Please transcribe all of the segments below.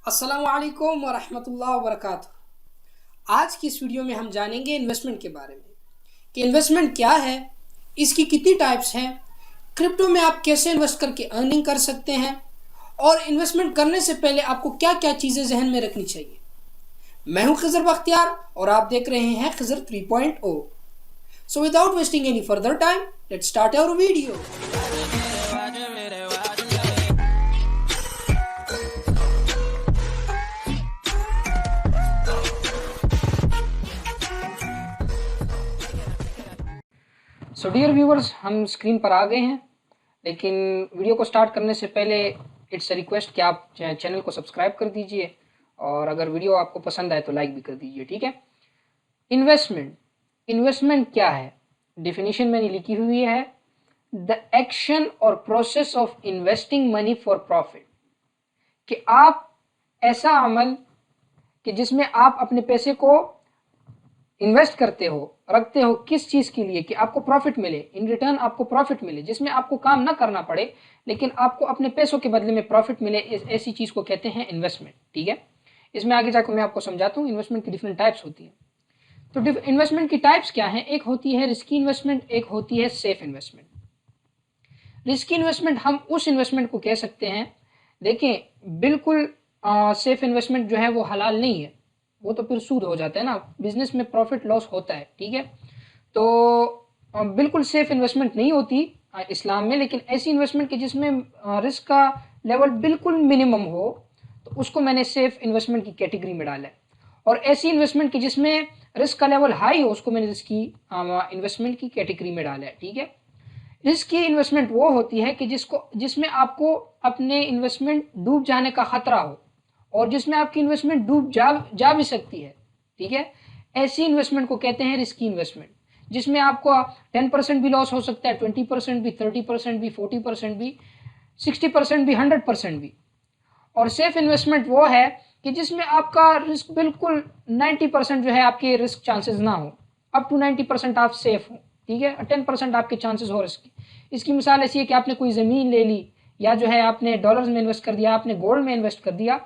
अस्सलामुअलैकुम वरहमतुल्लाहि वबरकातुहू। आज की इस वीडियो में हम जानेंगे इन्वेस्टमेंट के बारे में कि इन्वेस्टमेंट क्या है, इसकी कितनी टाइप्स हैं, क्रिप्टो में आप कैसे इन्वेस्ट करके अर्निंग कर सकते हैं और इन्वेस्टमेंट करने से पहले आपको क्या क्या चीज़ें जहन में रखनी चाहिए। मैं हूं खिज़र बख्तियार और आप देख रहे हैं Khizar 3.0। So without wasting any further time, let's start our video. So dear viewers, हम स्क्रीन पर आ गए हैं, लेकिन वीडियो को स्टार्ट करने से पहले इट्स अ रिक्वेस्ट कि आप चैनल को सब्सक्राइब कर दीजिए और अगर वीडियो आपको पसंद आए तो लाइक भी कर दीजिए, ठीक है। इन्वेस्टमेंट क्या है? डिफिनीशन मैंने लिखी हुई है, द एक्शन और process of investing money for profit. कि आप ऐसा अमल कि जिसमें आप अपने पैसे को इन्वेस्ट करते हो, रखते हो, किस चीज़ के लिए? कि आपको प्रॉफिट मिले, इन रिटर्न आपको प्रॉफिट मिले, जिसमें आपको काम ना करना पड़े लेकिन आपको अपने पैसों के बदले में प्रॉफिट मिले। ऐसी चीज़ को कहते हैं इन्वेस्टमेंट, ठीक है। इसमें आगे जाकर मैं आपको समझाता हूँ इन्वेस्टमेंट की डिफरेंट टाइप्स होती हैं। तो इन्वेस्टमेंट की टाइप्स क्या हैं? एक होती है रिस्की इन्वेस्टमेंट, एक होती है सेफ इन्वेस्टमेंट। रिस्की इन्वेस्टमेंट हम उस इन्वेस्टमेंट को कह सकते हैं, देखें बिल्कुल सेफ इन्वेस्टमेंट जो है वो हलाल नहीं है, वो तो फिर सूद हो जाता है ना, बिजनेस में प्रॉफिट लॉस होता है, ठीक है। तो बिल्कुल सेफ इन्वेस्टमेंट नहीं होती इस्लाम में, लेकिन ऐसी इन्वेस्टमेंट की जिसमें रिस्क का लेवल बिल्कुल मिनिमम हो तो उसको मैंने सेफ इन्वेस्टमेंट की कैटेगरी में डाला है। और ऐसी इन्वेस्टमेंट की जिसमें रिस्क का लेवल हाई हो उसको मैंने रिस्की इन्वेस्टमेंट की कैटेगरी में डाला है, ठीक है। रिस्की इन्वेस्टमेंट वो होती है कि जिसमें आपको अपने इन्वेस्टमेंट डूब जाने का खतरा हो और जिसमें आपकी इन्वेस्टमेंट डूब जा भी सकती है, ठीक है। ऐसी इन्वेस्टमेंट को कहते हैं रिस्की इन्वेस्टमेंट, जिसमें आपको 10% भी लॉस हो सकता है, 20% भी, 30% भी, 40% भी, 60% भी, 100% भी। और सेफ इन्वेस्टमेंट वो है कि जिसमें आपका रिस्क बिल्कुल 90% जो है आपके रिस्क चांसेस ना हो, अप टू 90% आप सेफ हो, ठीक है। 10% आपके चांसेस हो रिस्क की। इसकी मिसाल ऐसी है कि आपने कोई ज़मीन ले ली या जो है आपने डॉलर्स में इन्वेस्ट कर दिया, आपने गोल्ड में इन्वेस्ट कर दिया,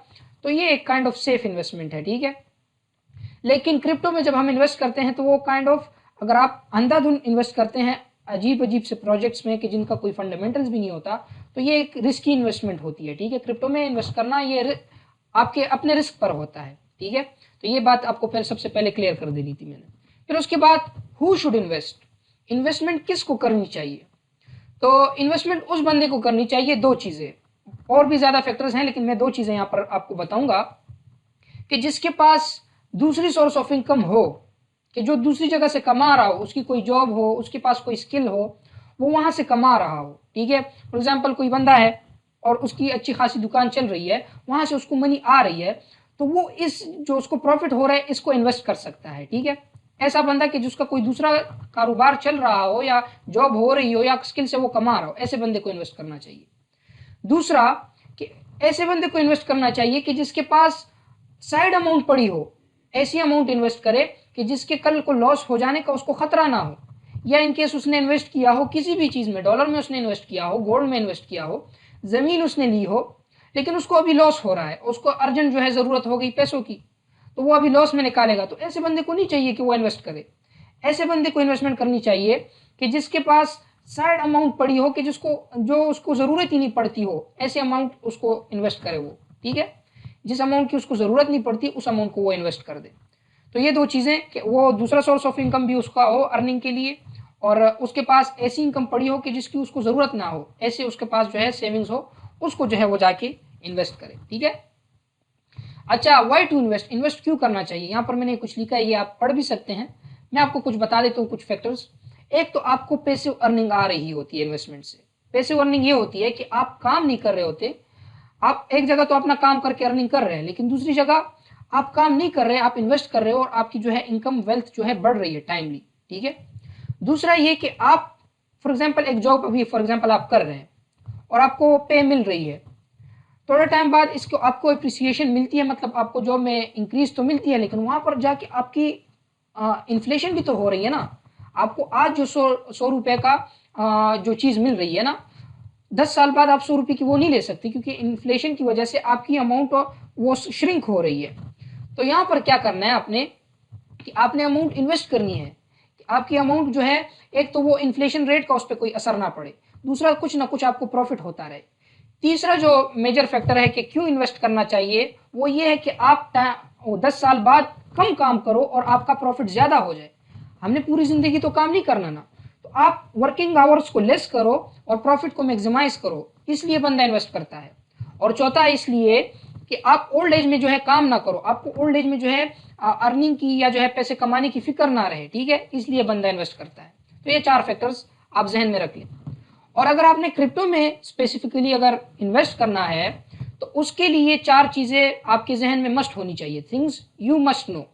तो ये एक काइंड ऑफ सेफ इन्वेस्टमेंट है, ठीक है। लेकिन क्रिप्टो में जब हम इन्वेस्ट करते हैं तो वो काइंड ऑफ, अगर आप अंधाधुन इन्वेस्ट करते हैं अजीब अजीब से प्रोजेक्ट्स में कि जिनका कोई फंडामेंटल्स भी नहीं होता, तो ये एक रिस्की इन्वेस्टमेंट होती है, ठीक है। क्रिप्टो में इन्वेस्ट करना ये आपके अपने रिस्क पर होता है, ठीक है। तो ये बात आपको फिर सबसे पहले क्लियर कर देनी थी मैंने। फिर उसके बाद हु शुड इन्वेस्ट, इन्वेस्टमेंट किसको करनी चाहिए? तो इन्वेस्टमेंट उस बंदे को करनी चाहिए, दो चीज़ें, और भी ज़्यादा फैक्टर्स हैं लेकिन मैं दो चीज़ें यहाँ पर आपको बताऊंगा, कि जिसके पास दूसरी सोर्स ऑफ इनकम हो, कि जो दूसरी जगह से कमा रहा हो, उसकी कोई जॉब हो, उसके पास कोई स्किल हो, वो वहाँ से कमा रहा हो, ठीक है। फॉर एग्जांपल कोई बंदा है और उसकी अच्छी खासी दुकान चल रही है, वहाँ से उसको मनी आ रही है, तो वो इस जो उसको प्रॉफिट हो रहा है इसको इन्वेस्ट कर सकता है, ठीक है। ऐसा बंदा कि जिसका कोई दूसरा कारोबार चल रहा हो या जॉब हो रही हो या स्किल से वो कमा रहा हो, ऐसे बंदे को इन्वेस्ट करना चाहिए। दूसरा, कि ऐसे बंदे को इन्वेस्ट करना चाहिए कि जिसके पास साइड अमाउंट पड़ी हो, ऐसी अमाउंट इन्वेस्ट करे कि जिसके कल को लॉस हो जाने का उसको खतरा ना हो, या इनकेस उसने इन्वेस्ट किया हो किसी भी चीज़ में, डॉलर में उसने इन्वेस्ट किया हो, गोल्ड में इन्वेस्ट किया हो, ज़मीन उसने ली हो, लेकिन उसको अभी लॉस हो रहा है, उसको अर्जेंट जो है ज़रूरत हो गई पैसों की, तो वो अभी लॉस में निकालेगा, तो ऐसे बंदे को नहीं चाहिए कि वो इन्वेस्ट करे। ऐसे बंदे को इन्वेस्टमेंट करनी चाहिए कि जिसके पास साइड अमाउंट पड़ी हो, कि जो उसको ज़रूरत ही नहीं पड़ती हो, ऐसे अमाउंट उसको इन्वेस्ट करे वो, ठीक है। जिस अमाउंट की उसको ज़रूरत नहीं पड़ती उस अमाउंट को वो इन्वेस्ट कर दे। तो ये दो चीज़ें, कि वो दूसरा सोर्स ऑफ इनकम भी उसका हो अर्निंग के लिए, और उसके पास ऐसी इनकम पड़ी हो कि जिसकी उसको ज़रूरत ना हो, ऐसे उसके पास जो है सेविंग्स हो, उसको जो है वो जाके इन्वेस्ट करे, ठीक है। अच्छा, वाई टू इन्वेस्ट, इन्वेस्ट क्यों करना चाहिए? यहाँ पर मैंने कुछ लिखा है, ये आप पढ़ भी सकते हैं, मैं आपको कुछ बता देता हूँ कुछ फैक्टर्स। एक तो आपको पैसिव अर्निंग आ रही होती है इन्वेस्टमेंट से। पैसिव अर्निंग ये होती है कि आप काम नहीं कर रहे होते, आप एक जगह तो अपना काम करके अर्निंग कर रहे हैं, लेकिन दूसरी जगह आप काम नहीं कर रहे, आप इन्वेस्ट कर रहे हो और आपकी जो है इनकम वेल्थ जो है बढ़ रही है टाइमली, ठीक है। दूसरा ये कि आप फॉर एग्जांपल एक जॉब अभी फॉर एग्जांपल आप कर रहे हैं और आपको पे मिल रही है, थोड़ा टाइम बाद इसको आपको अप्रिसिएशन मिलती है, मतलब आपको जॉब में इंक्रीज तो मिलती है, लेकिन वहाँ पर जाके आपकी इन्फ्लेशन भी तो हो रही है ना। आपको आज जो सौ रुपये का जो चीज़ मिल रही है ना, 10 साल बाद आप 100 रुपये की वो नहीं ले सकते, क्योंकि इन्फ्लेशन की वजह से आपकी अमाउंट वो श्रिंक हो रही है। तो यहाँ पर क्या करना है आपने कि आपने अमाउंट इन्वेस्ट करनी है कि आपकी अमाउंट जो है, एक तो वो इन्फ्लेशन रेट का उस पर कोई असर ना पड़े, दूसरा कुछ ना कुछ आपको प्रॉफिट होता रहे। तीसरा जो मेजर फैक्टर है कि क्यों इन्वेस्ट करना चाहिए, वो ये है कि आप 10 साल बाद कम काम करो और आपका प्रॉफिट ज़्यादा हो जाए। हमने पूरी ज़िंदगी तो काम नहीं करना ना, तो आप वर्किंग आवर्स को लेस करो और प्रॉफिट को मैक्सिमाइज करो, इसलिए बंदा इन्वेस्ट करता है। और चौथा इसलिए कि आप ओल्ड एज में जो है काम ना करो, आपको ओल्ड एज में जो है अर्निंग की या जो है पैसे कमाने की फिक्र ना रहे, ठीक है, इसलिए बंदा इन्वेस्ट करता है। तो ये 4 फैक्टर्स आप जहन में रख लें। और अगर आपने क्रिप्टो में स्पेसिफिकली अगर इन्वेस्ट करना है तो उसके लिए 4 चीज़ें आपके जहन में मस्ट होनी चाहिए, थिंग्स यू मस्ट नो।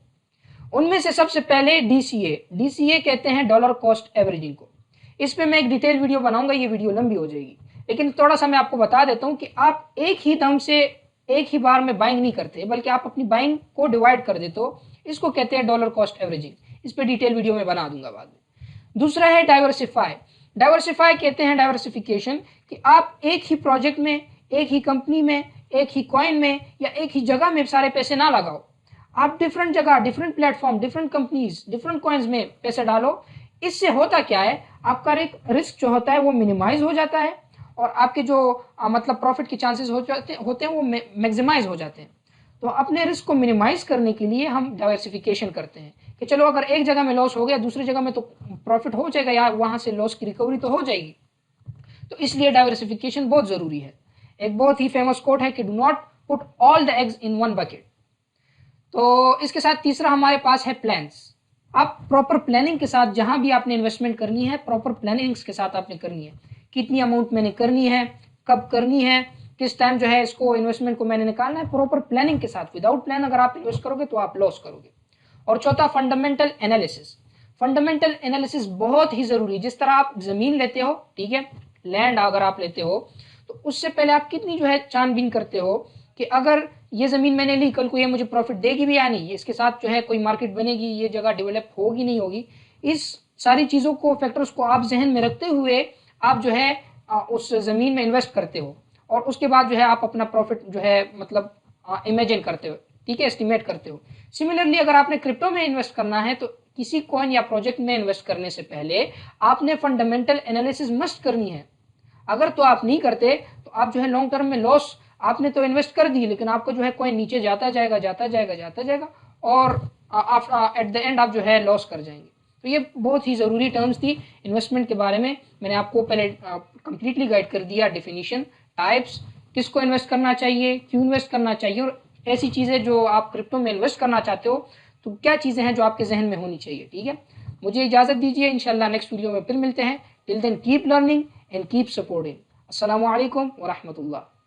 उनमें से सबसे पहले डीसीए कहते हैं डॉलर कॉस्ट एवरेजिंग को। इस पे मैं एक डिटेल वीडियो बनाऊंगा, ये वीडियो लंबी हो जाएगी, लेकिन थोड़ा सा मैं आपको बता देता हूँ कि आप एक ही दम से एक ही बार में बाइंग नहीं करते, बल्कि आप अपनी बाइंग को डिवाइड कर देते हो। इसको कहते हैं डॉलर कॉस्ट एवरेजिंग। इस पर डिटेल वीडियो में बना दूंगा बाद में। दूसरा है डाइवर्सिफाई कहते हैं डाइवर्सिफिकेशन, कि आप एक ही प्रोजेक्ट में, एक ही कंपनी में, एक ही कॉइन में या एक ही जगह में सारे पैसे ना लगाओ। आप डिफरेंट जगह, different platform, different companies, different coins में पैसे डालो। इससे होता क्या है, आपका रिस्क जो होता है वो मिनिमाइज हो जाता है और आपके जो मतलब प्रॉफिट के चांसेस होते हैं वो मैक्सिमाइज हो जाते हैं। तो अपने रिस्क को मिनिमाइज करने के लिए हम डाइवर्सिफिकेशन करते हैं कि चलो अगर एक जगह में लॉस हो गया, दूसरी जगह में तो प्रॉफिट हो जाएगा या वहाँ से लॉस की रिकवरी तो हो जाएगी। तो इसलिए डाइवर्सिफिकेशन बहुत ज़रूरी है। एक बहुत ही फेमस कोट है कि do not put all the eggs in one bucket. तो इसके साथ तीसरा हमारे पास है प्लान्स। आप प्रॉपर प्लानिंग के साथ जहाँ भी आपने इन्वेस्टमेंट करनी है, प्रॉपर प्लानिंग्स के साथ आपने करनी है। कितनी अमाउंट मैंने करनी है, कब करनी है, किस टाइम जो है इसको इन्वेस्टमेंट को मैंने निकालना है, प्रॉपर प्लानिंग के साथ। विदाउट प्लान अगर आप इन्वेस्ट करोगे तो आप लॉस करोगे। और चौथा फंडामेंटल एनालिसिस। फंडामेंटल एनालिसिस बहुत ही ज़रूरी है। जिस तरह आप ज़मीन लेते हो, ठीक है, लैंड अगर आप लेते हो तो उससे पहले आप कितनी जो है छानबीन करते हो कि अगर ये ज़मीन मैंने ली, कल को ये मुझे प्रॉफिट देगी भी या नहीं, इसके साथ जो है कोई मार्केट बनेगी, ये जगह डेवलप होगी नहीं होगी। इस सारी चीज़ों को, फैक्टर्स को आप जहन में रखते हुए आप जो है उस ज़मीन में इन्वेस्ट करते हो और उसके बाद जो है आप अपना प्रॉफिट जो है मतलब इमेजिन करते हो, ठीक है, एस्टिमेट करते हो। सिमिलरली अगर आपने क्रिप्टो में इन्वेस्ट करना है तो किसी कॉइन या प्रोजेक्ट में इन्वेस्ट करने से पहले आपने फंडामेंटल एनालिसिस मस्ट करनी है। अगर तो आप नहीं करते तो आप जो है लॉन्ग टर्म में लॉस, आपने तो इन्वेस्ट कर दी लेकिन आपका जो है कॉइन नीचे जाता जाएगा और एट द एंड आप जो है लॉस कर जाएंगे। तो ये बहुत ही ज़रूरी टर्म्स थी इन्वेस्टमेंट के बारे में। मैंने आपको पहले कंप्लीटली गाइड कर दिया, डेफिनेशन, टाइप्स, किसको इन्वेस्ट करना चाहिए, क्यों इन्वेस्ट करना चाहिए, और ऐसी चीज़ें जो आप क्रिप्टो में इन्वेस्ट करना चाहते हो तो क्या चीज़ें हैं जो आपके जहन में होनी चाहिए, ठीक है। मुझे इजाज़त दीजिए, इंशाल्लाह नेक्स्ट वीडियो में फिर मिलते हैं। Till then keep learning and keep supporting. अस्सलामु अलैकुम व रहमतुल्लाह।